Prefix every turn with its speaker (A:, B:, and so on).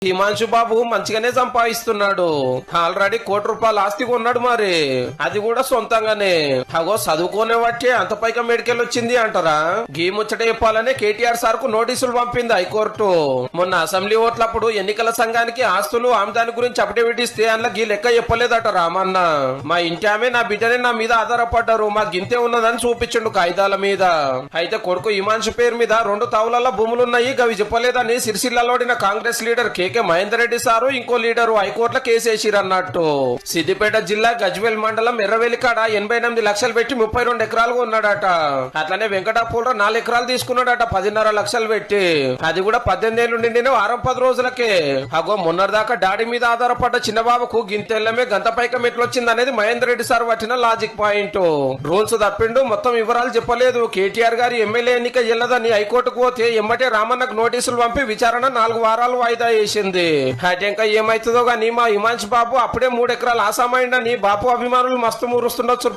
A: హిమాంశు బాబు మంచిగానే సంపాదిస్తున్నాడు. ఆల్రెడీ ₹1,00,00,000 ఆస్తి కొన్నాడు. మరి అది కూడా సొంతంగానే. అగో చదువుకోనే బట్టి అంత పైగా మెడికల్ వచ్చింది అంటారా? గీ ముచ్చట చెప్పాలనే కేటీఆర్ సార్ కు నోటీసులు పంపింది హైకోర్టు. మొన్న అసెంబ్లీ ఓట్లప్పుడు ఎన్నికల సంఘానికి ఆస్తులు ఆమెదాని గురించి అఫిడవిట్ ఇస్తే అందులో గీ లెక్క చెప్పలేదట రామన్న. మా ఇంటి ఆమె నా బిడ్డనే నా మీద ఆధారపడ్డారు, మా గింతే ఉన్నదని చూపించండు కాగితాల మీద. అయితే కొడుకు హిమాంశు పేరు మీద 2 తావులలో భూములున్నాయి, గవి చెప్పలేదని సిరిసిల్లలోడిన Congress leader K Mahender Reddy sir ఇంకో లీడరు హైకోర్టులో కేసేసిరన్నట్టు. సిద్దిపేట జిల్లా గజ్వేల్ మండలం ఎర్రవేలి కాడ 88 లక్షలు పెట్టి 32 ఎకరాలు కొన్నాడట. అట్లనే వెంకటాపూర్లో 4 ఎకరాలు తీసుకున్నాడట 10.5 లక్షలు పెట్టి. అది కూడా 18 ఏళ్లు నిండిన వారం 10 రోజులకే. అగో మొన్నటిదాకా డాడీ మీద ఆధారపడ్డ చిన్నబాబుకు గింతెల్లమే గంత పైకం ఎట్లొచ్చింది అనేది మహేందర్ రెడ్డి సార్ పట్టిన లాజిక్ పాయింట్. రూల్స్ తప్పిండు, మొత్తం వివరాలు చెప్పలేదు. కేటీఆర్ గారి ఎమ్మెల్యే ఎన్నిక ఎల్లదని హైకోర్టుకు పోతే ఎమ్మటే రామన్నకు నోటీసులు పంపి విచారణ 4 వారాలు వాయిదా వేసింది. ఇంకా ఏమైతుందో గానీ మా హిమాంశు బాబు అప్పుడే 3 ఎకరాలు ఆసామైండని బాపు అభిమానులు మస్తు మురుస్తుండొచ్చు.